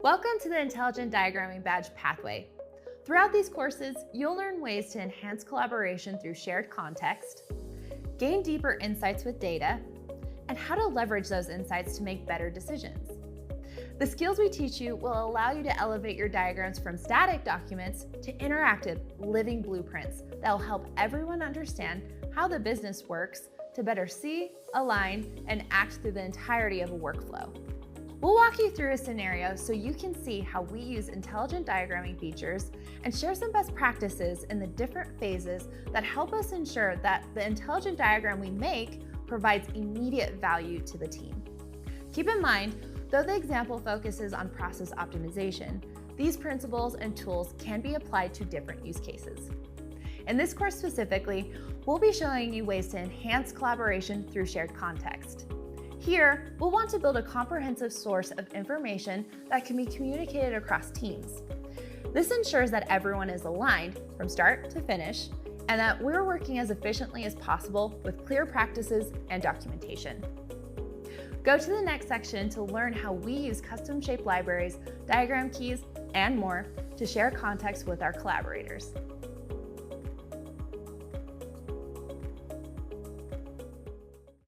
Welcome to the Intelligent Diagramming Badge Pathway. Throughout these courses, you'll learn ways to enhance collaboration through shared context, gain deeper insights with data, and how to leverage those insights to make better decisions. The skills we teach you will allow you to elevate your diagrams from static documents to interactive, living blueprints that will help everyone understand how the business works to better see, align, and act through the entirety of a workflow. We'll walk you through a scenario so you can see how we use intelligent diagramming features and share some best practices in the different phases that help us ensure that the intelligent diagram we make provides immediate value to the team. Keep in mind, though the example focuses on process optimization, these principles and tools can be applied to different use cases. In this course specifically, we'll be showing you ways to enhance collaboration through shared context. Here, we'll want to build a comprehensive source of information that can be communicated across teams. This ensures that everyone is aligned from start to finish and that we're working as efficiently as possible with clear practices and documentation. Go to the next section to learn how we use custom-shaped libraries, diagram keys, and more to share context with our collaborators.